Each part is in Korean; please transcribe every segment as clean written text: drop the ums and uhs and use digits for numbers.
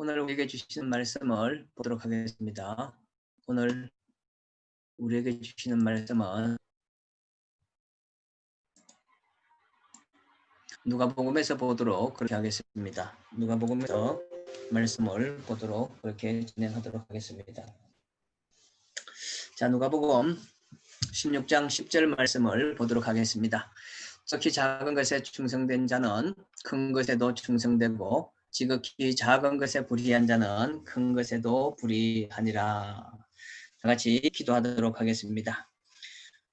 오늘 우리에게 주시는 말씀을 보도록 하겠습니다. 오늘 우리에게 주시는 말씀은 누가복음에서 보도록 그렇게 하겠습니다. 누가복음에서 말씀을 보도록 그렇게 진행하도록 하겠습니다. 자, 누가복음 16장 10절 말씀을 보도록 하겠습니다. 지극히 작은 것에 충성된 자는 큰 것에도 충성되고 지극히 작은 것에 불의한 자는 큰 것에도 불의하니라. 다 같이 기도하도록 하겠습니다.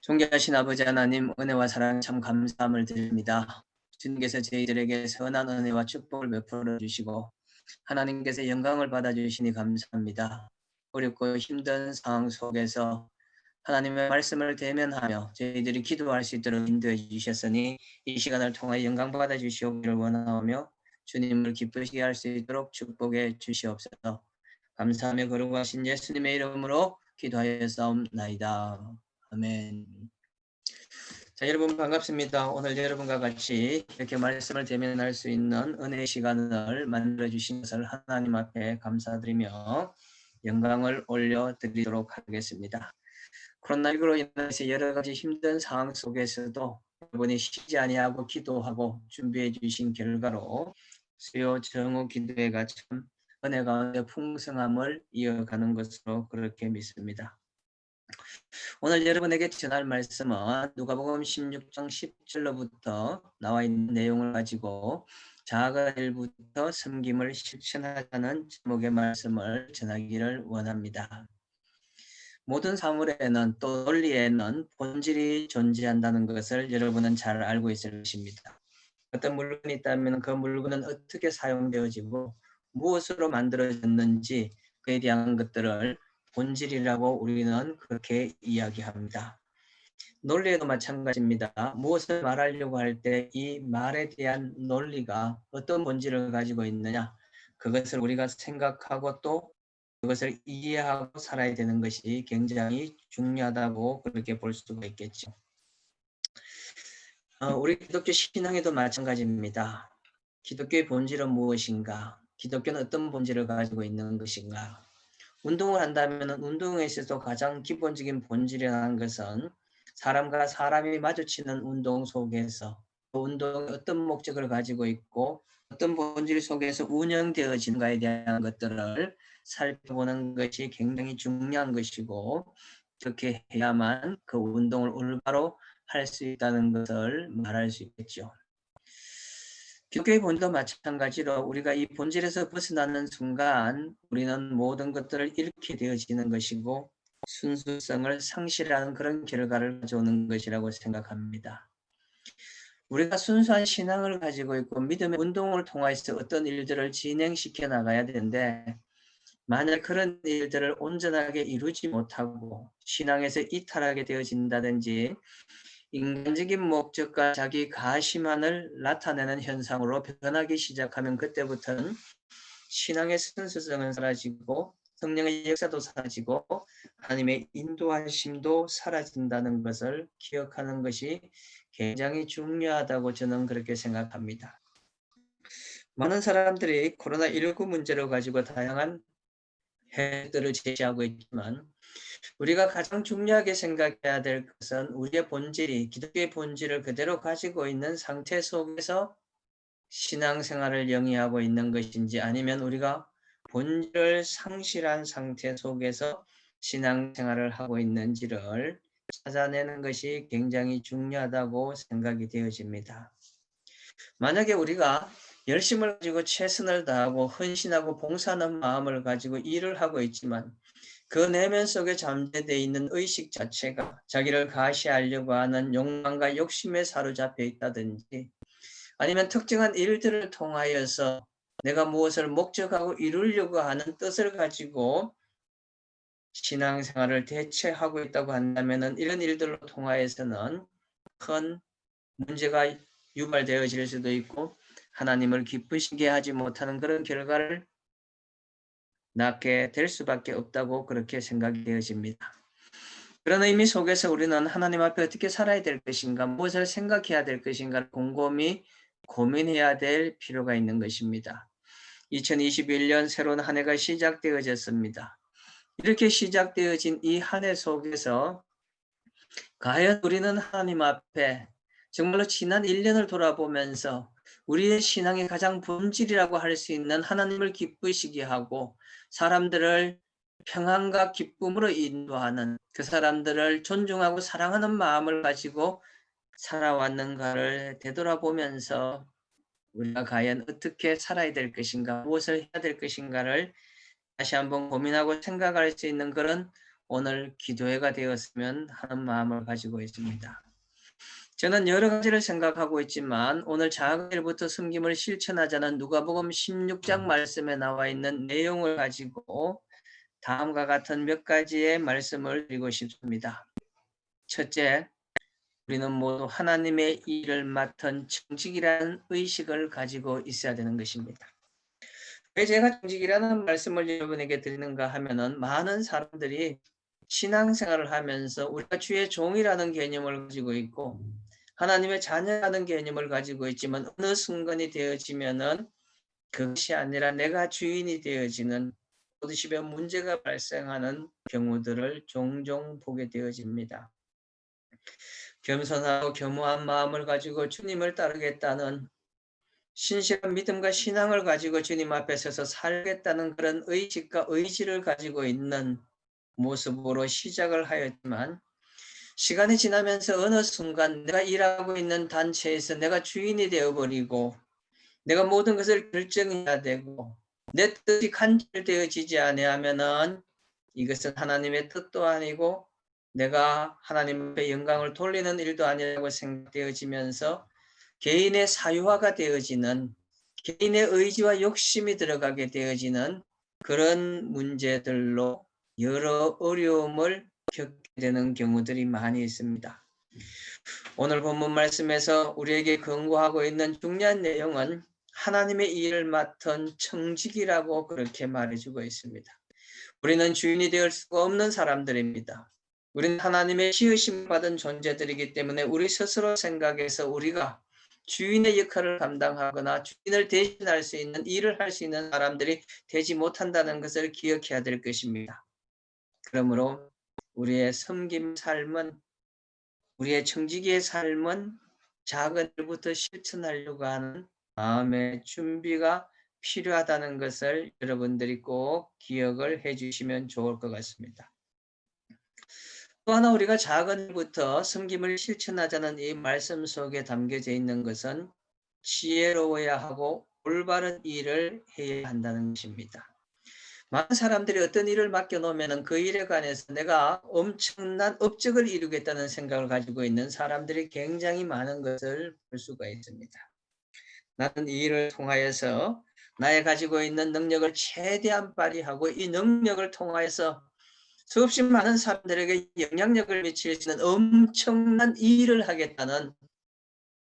존귀하신 아버지 하나님, 은혜와 사랑 참 감사함을 드립니다. 주님께서 저희들에게 선한 은혜와 축복을 베풀어 주시고 하나님께서 영광을 받아주시니 감사합니다. 어렵고 힘든 상황 속에서 하나님의 말씀을 대면하며 저희들이 기도할 수 있도록 인도해 주셨으니 이 시간을 통하여 영광 받아 주시옵기를 원하오며 주님을 기쁘시게 할 수 있도록 축복해 주시옵소서. 감사하며 거룩하신 예수님의 이름으로 기도하여 싸움나이다. 아멘. 자, 여러분 반갑습니다. 오늘 여러분과 같이 이렇게 말씀을 대면할 수 있는 은혜의 시간을 만들어 주신 것을 하나님 앞에 감사드리며 영광을 올려드리도록 하겠습니다. 코로나19로 인해서 여러 가지 힘든 상황 속에서도 여러분이 쉬지 아니하고 기도하고 준비해 주신 결과로 수요 정오 기도회가 참 은혜 가운데 풍성함을 이어가는 것으로 그렇게 믿습니다. 오늘 여러분에게 전할 말씀은 누가복음 16장 10절로부터 나와 있는 내용을 가지고 작은 일부터 섬김을 실천하자는 제목의 말씀을 전하기를 원합니다. 모든 사물에는 또 논리에는 본질이 존재한다는 것을 여러분은 잘 알고 있을 것입니다. 어떤 물건이 있다면 그 물건은 어떻게 사용되어지고 무엇으로 만들어졌는지 그에 대한 것들을 본질이라고 우리는 그렇게 이야기합니다. 논리에도 마찬가지입니다. 무엇을 말하려고 할 때 이 말에 대한 논리가 어떤 본질을 가지고 있느냐, 그것을 우리가 생각하고 또 그것을 이해하고 살아야 되는 것이 굉장히 중요하다고 그렇게 볼 수가 있겠죠. 우리 기독교 신앙에도 마찬가지입니다. 기독교의 본질은 무엇인가? 기독교는 어떤 본질을 가지고 있는 것인가? 운동을 한다면 운동에 있어서 가장 기본적인 본질이라는 것은 사람과 사람이 마주치는 운동 속에서 그 운동이 어떤 목적을 가지고 있고 어떤 본질 속에서 운영되어진가에 대한 것들을 살펴보는 것이 굉장히 중요한 것이고 그렇게 해야만 그 운동을 올바로 할 수 있다는 것을 말할 수 있겠죠. 기독교의 본질도 마찬가지로 우리가 이 본질에서 벗어나는 순간 우리는 모든 것들을 잃게 되어지는 것이고 순수성을 상실하는 그런 결과를 가져오는 것이라고 생각합니다. 우리가 순수한 신앙을 가지고 있고 믿음의 운동을 통해서 어떤 일들을 진행시켜 나가야 되는데 만약 그런 일들을 온전하게 이루지 못하고 신앙에서 이탈하게 되어진다든지 인간적인 목적과 자기 가시만을 나타내는 현상으로 변하기 시작하면 그때부터는 신앙의 순수성은 사라지고 성령의 역사도 사라지고 하나님의 인도하심도 사라진다는 것을 기억하는 것이 굉장히 중요하다고 저는 그렇게 생각합니다. 많은 사람들이 코로나19 문제를 가지고 다양한 해결들을 제시하고 있지만 우리가 가장 중요하게 생각해야 될 것은 우리의 본질이 기독교의 본질을 그대로 가지고 있는 상태 속에서 신앙생활을 영위하고 있는 것인지 아니면 우리가 본질을 상실한 상태 속에서 신앙생활을 하고 있는지를 찾아내는 것이 굉장히 중요하다고 생각이 되어집니다. 만약에 우리가 열심을 가지고 최선을 다하고 헌신하고 봉사하는 마음을 가지고 일을 하고 있지만 그 내면 속에 잠재되어 있는 의식 자체가 자기를 가시하려고 하는 욕망과 욕심에 사로잡혀 있다든지 아니면 특정한 일들을 통하여서 내가 무엇을 목적하고 이루려고 하는 뜻을 가지고 신앙생활을 대체하고 있다고 한다면 이런 일들로 통하여서는 큰 문제가 유발되어질 수도 있고 하나님을 기쁘시게 하지 못하는 그런 결과를 낳게 될 수밖에 없다고 그렇게 생각이 되어집니다. 그런 의미 속에서 우리는 하나님 앞에 어떻게 살아야 될 것인가, 무엇을 생각해야 될 것인가를 곰곰이 고민해야 될 필요가 있는 것입니다. 2021년 새로운 한 해가 시작되어졌습니다. 이렇게 시작되어진 이 한 해 속에서 과연 우리는 하나님 앞에 정말로 지난 1년을 돌아보면서 우리의 신앙의 가장 본질이라고 할 수 있는 하나님을 기쁘시게 하고 사람들을 평안과 기쁨으로 인도하는, 그 사람들을 존중하고 사랑하는 마음을 가지고 살아왔는가를 되돌아보면서 우리가 과연 어떻게 살아야 될 것인가, 무엇을 해야 될 것인가를 다시 한번 고민하고 생각할 수 있는 그런 오늘 기도회가 되었으면 하는 마음을 가지고 있습니다. 저는 여러 가지를 생각하고 있지만 오늘 작은 일부터 섬김을 실천하자는 누가복음 16장 말씀에 나와 있는 내용을 가지고 다음과 같은 몇 가지의 말씀을 드리고 싶습니다. 첫째, 우리는 모두 하나님의 일을 맡은 청직이라는 의식을 가지고 있어야 되는 것입니다. 왜 제가 청직이라는 말씀을 여러분에게 드리는가 하면은 많은 사람들이 신앙생활을 하면서 우리가 주의 종이라는 개념을 가지고 있고 하나님의 자녀라는 개념을 가지고 있지만 어느 순간이 되어지면은 그것이 아니라 내가 주인이 되어지는 보드십에 문제가 발생하는 경우들을 종종 보게 되어집니다. 겸손하고 겸허한 마음을 가지고 주님을 따르겠다는 신실한 믿음과 신앙을 가지고 주님 앞에 서서 살겠다는 그런 의식과 의지를 가지고 있는 모습으로 시작을 하였지만 시간이 지나면서 어느 순간 내가 일하고 있는 단체에서 내가 주인이 되어버리고 내가 모든 것을 결정해야 되고 내 뜻이 간절되어지지 아니하면은 이것은 하나님의 뜻도 아니고 내가 하나님 앞에 영광을 돌리는 일도 아니라고 생각되어지면서 개인의 사유화가 되어지는, 개인의 의지와 욕심이 들어가게 되어지는 그런 문제들로 여러 어려움을 겪게 되는 경우들이 많이 있습니다. 오늘 본문 말씀에서 우리에게 권고하고 있는 중요한 내용은 하나님의 일을 맡은 청직이라고 그렇게 말해주고 있습니다. 우리는 주인이 될 수가 없는 사람들입니다. 우리는 하나님의 지으심 받은 존재들이기 때문에 우리 스스로 생각해서 우리가 주인의 역할을 감당하거나 주인을 대신할 수 있는 일을 할 수 있는 사람들이 되지 못한다는 것을 기억해야 될 것입니다. 그러므로 우리의 섬김 삶은, 우리의 청지기의 삶은 작은 일부터 실천하려고 하는 마음의 준비가 필요하다는 것을 여러분들이 꼭 기억을 해 주시면 좋을 것 같습니다. 또 하나 우리가 작은 일부터 섬김을 실천하자는 이 말씀 속에 담겨져 있는 것은 지혜로워야 하고 올바른 일을 해야 한다는 것입니다. 많은 사람들이 어떤 일을 맡겨놓으면 그 일에 관해서 내가 엄청난 업적을 이루겠다는 생각을 가지고 있는 사람들이 굉장히 많은 것을 볼 수가 있습니다. 나는 이 일을 통하여서 나의 가지고 있는 능력을 최대한 발휘하고 이 능력을 통하여서 수없이 많은 사람들에게 영향력을 미칠 수 있는 엄청난 일을 하겠다는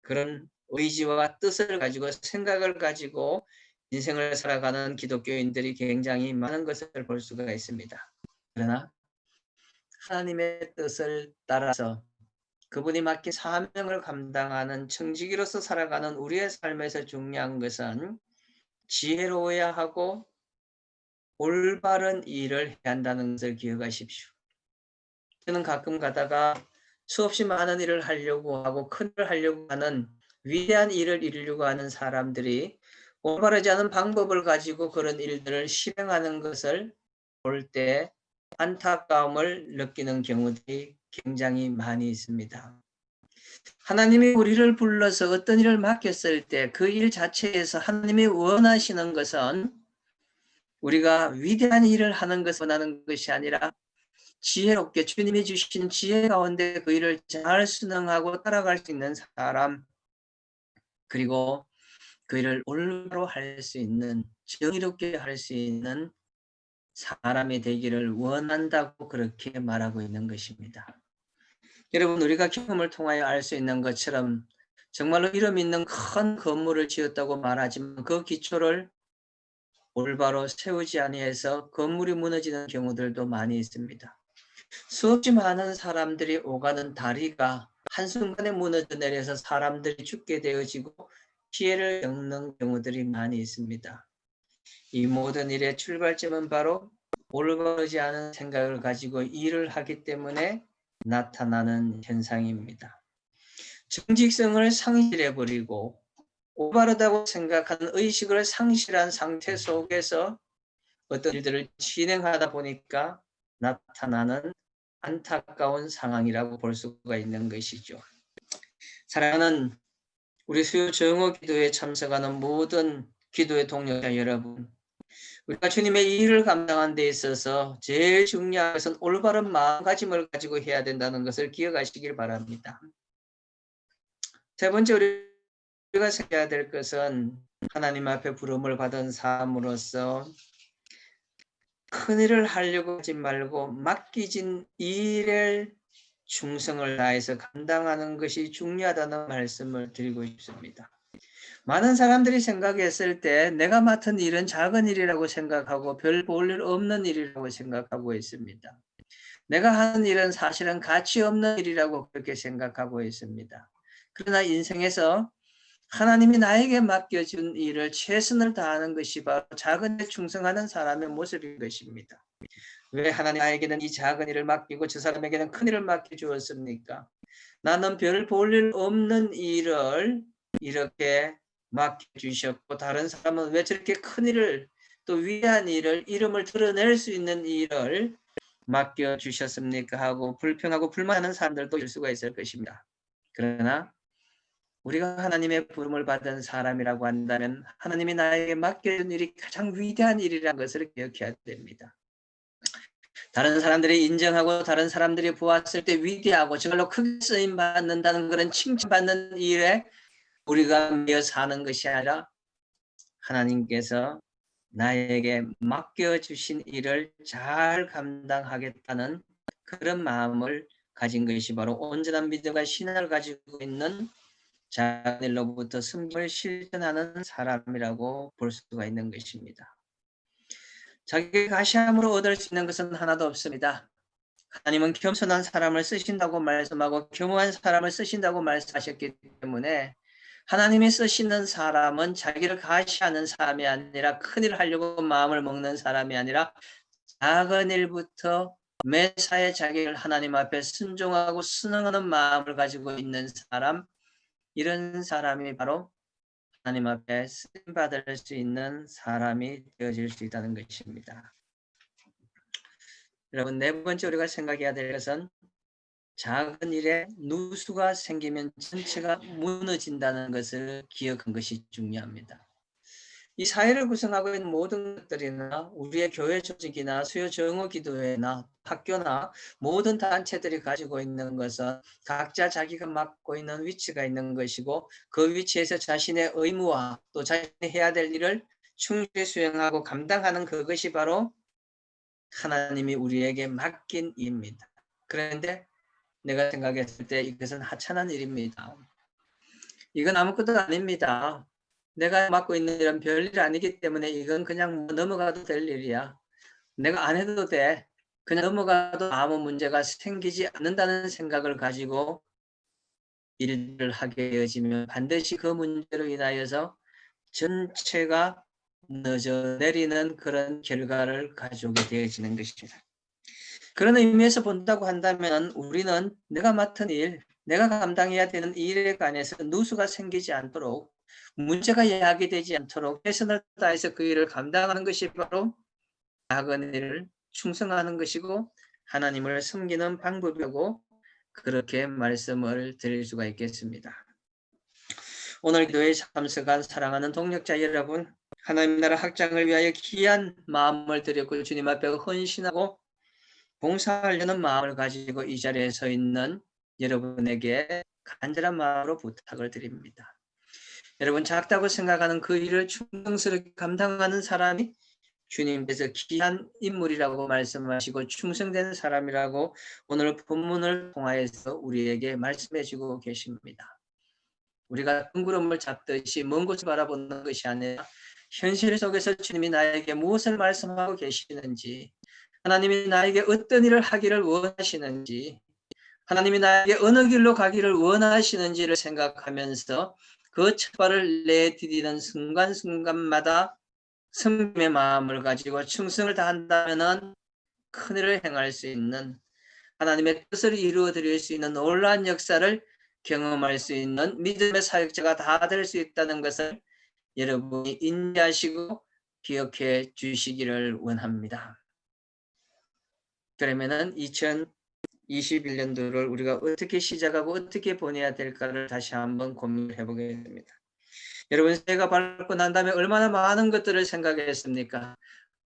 그런 의지와 뜻을 가지고 생각을 가지고 인생을 살아가는 기독교인들이 굉장히 많은 것을 볼 수가 있습니다. 그러나 하나님의 뜻을 따라서 그분이 맡긴 사명을 감당하는 청지기로서 살아가는 우리의 삶에서 중요한 것은 지혜로워야 하고 올바른 일을 해야 한다는 것을 기억하십시오. 저는 가끔 가다가 수없이 많은 일을 하려고 하고 큰 일을 하려고 하는 위대한 일을 이루려고 하는 사람들이 올바르지 않은 방법을 가지고 그런 일들을 실행하는 것을 볼 때 안타까움을 느끼는 경우들이 굉장히 많이 있습니다. 하나님이 우리를 불러서 어떤 일을 맡겼을 때 그 일 자체에서 하나님이 원하시는 것은 우리가 위대한 일을 하는 것을 원하는 것이 아니라 지혜롭게 주님이 주신 지혜 가운데 그 일을 잘 순응하고 따라갈 수 있는 사람, 그리고 그 일을 올바로 할 수 있는, 정의롭게 할 수 있는 사람이 되기를 원한다고 그렇게 말하고 있는 것입니다. 여러분, 우리가 경험을 통하여 알 수 있는 것처럼 정말로 이름 있는 큰 건물을 지었다고 말하지만 그 기초를 올바로 세우지 아니해서 건물이 무너지는 경우들도 많이 있습니다. 수없이 많은 사람들이 오가는 다리가 한순간에 무너져 내려서 사람들이 죽게 되어지고 피해를 겪는 경우들이 많이 있습니다. 이 모든 일의 출발점은 바로 올바르지 않은 생각을 가지고 일을 하기 때문에 나타나는 현상입니다. 정직성을 상실해버리고 올바르다고 생각하는 의식을 상실한 상태 속에서 어떤 일들을 진행하다 보니까 나타나는 안타까운 상황이라고 볼 수가 있는 것이죠. 사랑하는 우리 수요 정오 기도에 참석하는 모든 기도의 동역자 여러분, 우리가 주님의 일을 감당하는 데 있어서 제일 중요한 것은 올바른 마음가짐을 가지고 해야 된다는 것을 기억하시길 바랍니다. 세 번째 우리가 생각해야 될 것은 하나님 앞에 부름을 받은 사람으로서 큰일을 하려고 하지 말고 맡기진 일을 충성을 다해서 감당하는 것이 중요하다는 말씀을 드리고 싶습니다. 많은 사람들이 생각했을 때 내가 맡은 일은 작은 일이라고 생각하고 별 볼 일 없는 일이라고 생각하고 있습니다. 내가 하는 일은 사실은 가치 없는 일이라고 그렇게 생각하고 있습니다. 그러나 인생에서 하나님이 나에게 맡겨준 일을 최선을 다하는 것이 바로 작은 일에 충성하는 사람의 모습인 것입니다. 왜 하나님 나에게는 이 작은 일을 맡기고 저 사람에게는 큰 일을 맡겨주었습니까? 나는 별 볼 일 없는 일을 이렇게 맡겨주셨고 다른 사람은 왜 저렇게 큰 일을 또 위대한 일을 이름을 드러낼 수 있는 일을 맡겨주셨습니까? 하고 불평하고 불만하는 사람들도 있을 수가 있을 것입니다. 그러나 우리가 하나님의 부름을 받은 사람이라고 한다면 하나님이 나에게 맡겨준 일이 가장 위대한 일이라는 것을 기억해야 됩니다. 다른 사람들이 인정하고 다른 사람들이 보았을 때 위대하고 저걸로 크게 쓰임받는다는 그런 칭찬받는 일에 우리가 매여 사는 것이 아니라 하나님께서 나에게 맡겨주신 일을 잘 감당하겠다는 그런 마음을 가진 것이 바로 온전한 믿음과 신앙을 가지고 있는 작은 일로부터 승부를 실천하는 사람이라고 볼 수가 있는 것입니다. 자기 가시함으로 얻을 수 있는 것은 하나도 없습니다. 하나님은 겸손한 사람을 쓰신다고 말씀하고 겸허한 사람을 쓰신다고 말씀하셨기 때문에 하나님이 쓰시는 사람은 자기를 가시하는 사람이 아니라 큰일을 하려고 마음을 먹는 사람이 아니라 작은 일부터 매사에 자기를 하나님 앞에 순종하고 순응하는 마음을 가지고 있는 사람, 이런 사람이 바로 하나님 앞에 쓰임받을 수 있는 사람이 되어질 수 있다는 것입니다. 여러분, 네 번째 우리가 생각해야 될 것은 작은 일에 누수가 생기면 전체가 무너진다는 것을 기억한 것이 중요합니다. 이 사회를 구성하고 있는 모든 것들이나 우리의 교회 조직이나 수요 정오 기도회나 학교나 모든 단체들이 가지고 있는 것은 각자 자기가 맡고 있는 위치가 있는 것이고 그 위치에서 자신의 의무와 또 자신이 해야 될 일을 충실히 수행하고 감당하는 그것이 바로 하나님이 우리에게 맡긴 일입니다. 그런데 내가 생각했을 때 이것은 하찮은 일입니다. 이건 아무것도 아닙니다. 내가 맡고 있는 일은 별일 아니기 때문에 이건 그냥 넘어가도 될 일이야. 내가 안 해도 돼. 그냥 넘어가도 아무 문제가 생기지 않는다는 생각을 가지고 일을 하게 되어지면 반드시 그 문제로 인하여서 전체가 무너져 내리는 그런 결과를 가져오게 되어지는 것입니다. 그런 의미에서 본다고 한다면 우리는 내가 맡은 일, 내가 감당해야 되는 일에 관해서 누수가 생기지 않도록 문제가 야기되지 않도록 최선을 다해서 그 일을 감당하는 것이 바로 작은 일을 충성하는 것이고 하나님을 섬기는 방법이고 그렇게 말씀을 드릴 수가 있겠습니다. 오늘 기도에 참석한 사랑하는 동역자 여러분, 하나님 나라 확장을 위하여 귀한 마음을 드렸고 주님 앞에 헌신하고 봉사하려는 마음을 가지고 이 자리에 서 있는 여러분에게 간절한 마음으로 부탁을 드립니다. 여러분, 작다고 생각하는 그 일을 충성스럽게 감당하는 사람이 주님께서 귀한 인물이라고 말씀하시고 충성되는 사람이라고 오늘 본문을 통하여서 우리에게 말씀해 주고 계십니다. 우리가 뜬구름을 잡듯이 먼 곳을 바라보는 것이 아니라 현실 속에서 주님이 나에게 무엇을 말씀하고 계시는지, 하나님이 나에게 어떤 일을 하기를 원하시는지, 하나님이 나에게 어느 길로 가기를 원하시는지를 생각하면서 그 첫발을 내디디는 순간순간마다 섬김의 마음을 가지고 충성을 다한다면은 큰 일을 행할 수 있는, 하나님의 뜻을 이루어 드릴 수 있는 놀라운 역사를 경험할 수 있는 믿음의 사역자가 다 될 수 있다는 것을 여러분이 인지하시고 기억해 주시기를 원합니다. 그러면은 2021년도를 우리가 어떻게 시작하고 어떻게 보내야 될까를 다시 한번 고민해 보겠습니다. 여러분, 새해가 밝고 난 다음에 얼마나 많은 것들을 생각했습니까?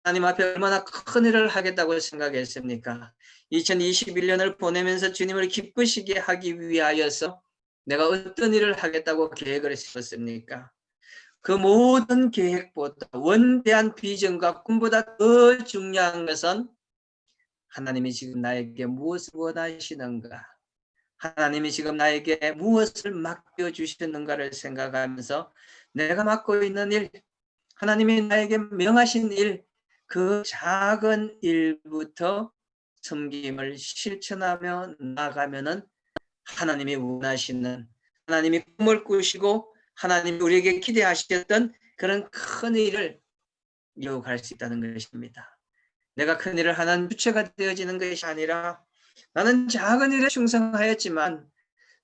하나님 앞에 얼마나 큰 일을 하겠다고 생각했습니까? 2021년을 보내면서 주님을 기쁘시게 하기 위하여서 내가 어떤 일을 하겠다고 계획을 세웠습니까? 그 모든 계획보다, 원대한 비전과 꿈보다 더 중요한 것은 하나님이 지금 나에게 무엇을 원하시는가, 하나님이 지금 나에게 무엇을 맡겨주셨는가를 생각하면서 내가 맡고 있는 일, 하나님이 나에게 명하신 일, 그 작은 일부터 섬김을 실천하며 나아가면은 하나님이 원하시는, 하나님이 꿈을 꾸시고 하나님이 우리에게 기대하셨던 그런 큰 일을 이루어갈 수 있다는 것입니다. 내가 큰 일을 하는 주체가 되어지는 것이 아니라 나는 작은 일에 충성하였지만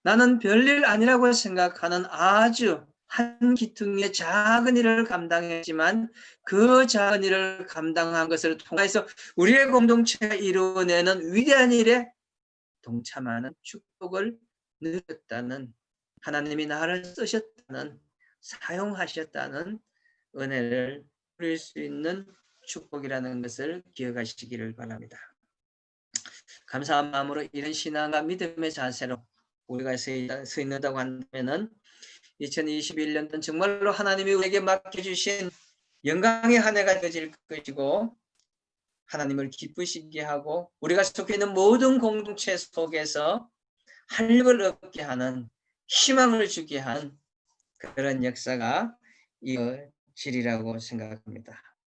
나는 별일 아니라고 생각하는 아주 한 기퉁의 작은 일을 감당했지만 그 작은 일을 감당한 것을 통해서 우리의 공동체가 이루어내는 위대한 일에 동참하는 축복을 누렸다는, 하나님이 나를 쓰셨다는, 사용하셨다는 은혜를 누릴 수 있는 축복이라는 것을 기억하시기를 바랍니다. 감사한 마음으로 이런 신앙과 믿음의 자세로 우리가 서 있는다고 한다면은 2021년도는 정말로 하나님이 우리에게 맡겨주신 영광의 한 해가 되어질 것이고, 하나님을 기쁘시게 하고 우리가 속해 있는 모든 공동체 속에서 활력을 얻게 하는, 희망을 주게 하는 그런 역사가 이어지리라고 생각합니다.